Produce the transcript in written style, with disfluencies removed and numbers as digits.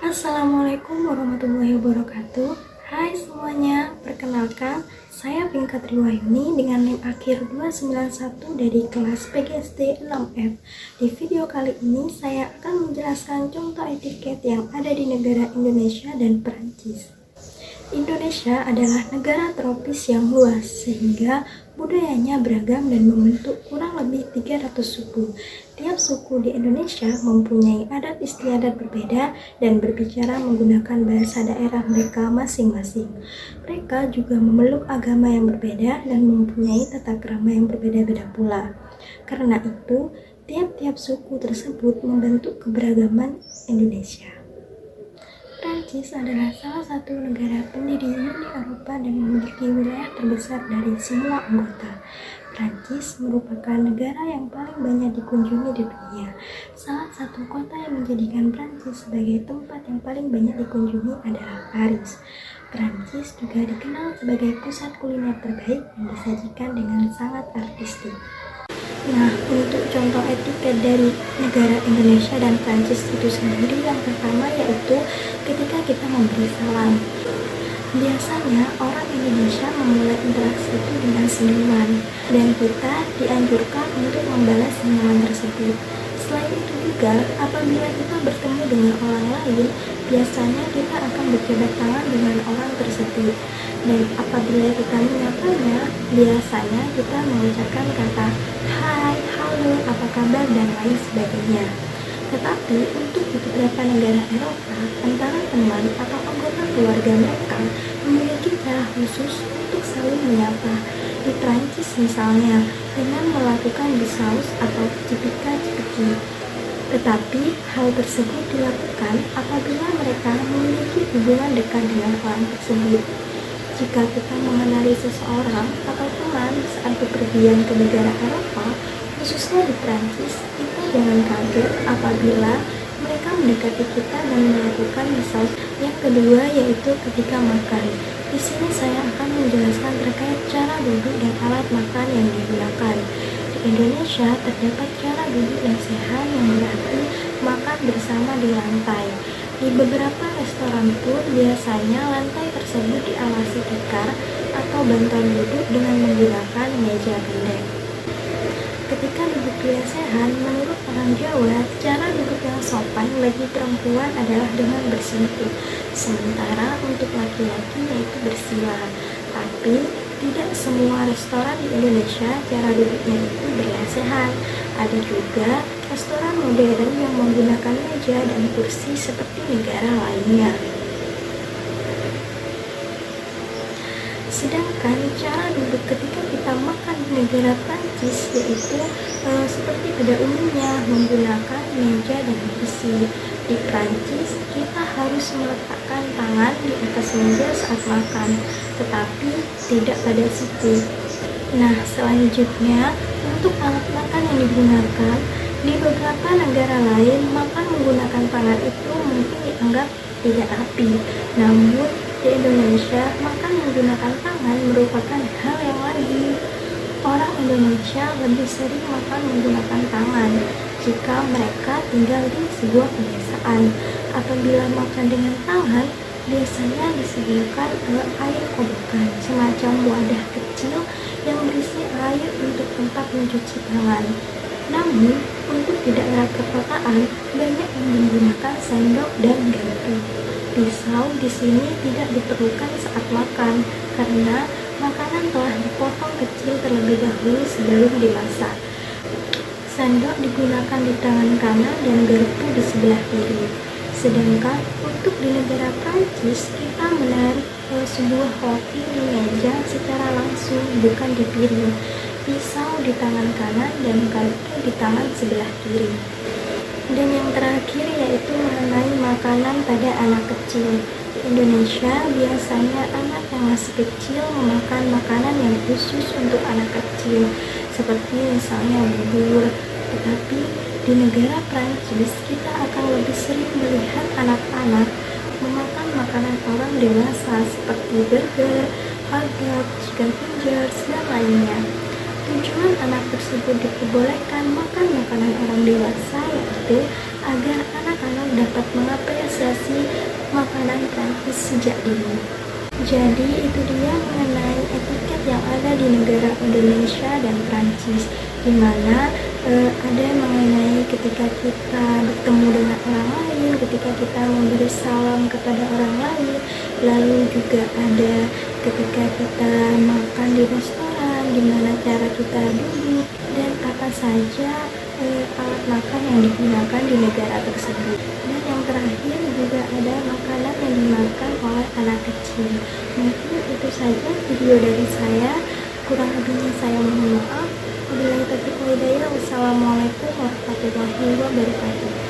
Assalamualaikum warahmatullahi wabarakatuh. Hai semuanya, perkenalkan saya Pinka Triwayuni dengan NIM akhir 291 dari kelas PGSD 6F. Di video kali ini saya akan menjelaskan contoh etiket yang ada di negara Indonesia dan Perancis. Indonesia adalah negara tropis yang luas sehingga budayanya beragam dan membentuk kurang lebih 300 suku. Tiap suku di Indonesia mempunyai adat istiadat berbeda dan berbicara menggunakan bahasa daerah mereka masing-masing. Mereka juga memeluk agama yang berbeda dan mempunyai tata krama yang berbeda-beda pula. Karena itu, tiap-tiap suku tersebut membentuk keberagaman Indonesia. Prancis adalah salah satu negara pendiri Uni Eropa dan memiliki wilayah terbesar dari semua anggota. Prancis merupakan negara yang paling banyak dikunjungi di dunia. Salah satu kota yang menjadikan Prancis sebagai tempat yang paling banyak dikunjungi adalah Paris. Prancis juga dikenal sebagai pusat kuliner terbaik yang disajikan dengan sangat artistik. Nah, untuk contoh etiket dari negara Indonesia dan Prancis itu sendiri, yang pertama yaitu ketika kita memberi salam. Biasanya orang Indonesia memulai interaksi itu dengan senyuman, dan kita dianjurkan untuk membalas senyuman tersebut. Selain itu juga, apabila kita bertemu dengan orang lain, biasanya kita akan berjabat tangan dengan orang tersebut. Dan apabila kita menyapanya, biasanya kita mengucapkan kata hai, halo, apa kabar, dan lain sebagainya. Tetapi untuk di beberapa negara Eropa, antara teman atau anggota keluarga mereka memiliki cara khusus untuk saling menyapa. Di Prancis misalnya, dengan melakukan bisaus atau cipika-cipiki. Tetapi hal tersebut dilakukan apabila mereka memiliki hubungan dekat dengan orang tersebut. Jika kita mengenali seseorang atau teman saat bepergian ke negara Eropa, khususnya di Prancis, kita jangan kaget apabila mereka mendekati kita dan melakukan bisaus. Yang kedua yaitu ketika makan. Di sini saya akan menjelaskan terkait cara duduk dan alat makan yang digunakan. Di Indonesia terdapat cara duduk yang sehat yang berarti makan bersama di lantai. Di beberapa restoran pun biasanya lantai tersebut dialasi tikar atau bantal duduk dengan menggunakan meja pendek. Ketika duduk di lesehan, menurut orang Jawa, cara duduk yang sopan bagi perempuan adalah dengan bersentuh, sementara untuk laki-laki yaitu bersila. Tapi tidak semua restoran di Indonesia cara duduknya itu berlesehan. Ada juga restoran modern yang menggunakan meja dan kursi seperti negara lainnya. Sedangkan cara duduk ketika kita makan di negara Prancis yaitu seperti pada umumnya menggunakan meja dan kursi. Di Prancis kita harus meletakkan tangan di atas meja saat makan, tetapi tidak pada siku. Nah, selanjutnya untuk alat makan yang digunakan, di beberapa negara lain makan menggunakan tangan itu mungkin dianggap tidak rapi. Namun di Indonesia, makan menggunakan tangan merupakan hal yang lazim. Orang Indonesia lebih sering makan menggunakan tangan jika mereka tinggal di sebuah pedesaan. Apabila makan dengan tangan, biasanya disediakan air kobokan, semacam wadah kecil yang berisi air untuk tempat mencuci tangan. Namun, untuk di daerah perkotaan, banyak yang menggunakan sendok dan garpu. Pisau di sini tidak diperlukan saat makan karena makanan telah dipotong kecil terlebih dahulu sebelum dimasak. Sendok digunakan di tangan kanan dan garpu di sebelah kiri. Sedangkan untuk di negara Prancis, kita menarik sebuah roti di meja secara langsung, bukan di piring. Pisau di tangan kanan dan garpu di tangan sebelah kiri. Dan yang terakhir yaitu mengenai makanan pada anak kecil. Di Indonesia biasanya anak yang masih kecil memakan makanan yang khusus untuk anak kecil, seperti misalnya bubur. Tetapi di negara Prancis kita akan lebih sering melihat anak-anak memakan makanan orang dewasa seperti burger, hotdog, chicken fingers, dan lainnya. Tujuan anak tersebut diperbolehkan makan makanan orang dewasa yaitu agar anak-anak dapat mengapresiasi makanan Prancis sejak dini. Jadi itu dia mengenai etiket yang ada di negara Indonesia dan Prancis, di mana ada mengenai ketika kita bertemu dengan orang lain, ketika kita memberi salam kepada orang lain, lalu juga ada ketika kita makan di restoran, di mana cara kita duduk, dan apa saja alat makan yang digunakan di negara tersebut. Dan yang terakhir juga ada makanan yang dimakan oleh anak kecil. Mungkin itu saja video dari saya, kurang lebihnya saya mohon maaf. Wabillahi taufiq wal hidayah. Wassalamualaikum warahmatullahi wabarakatuh.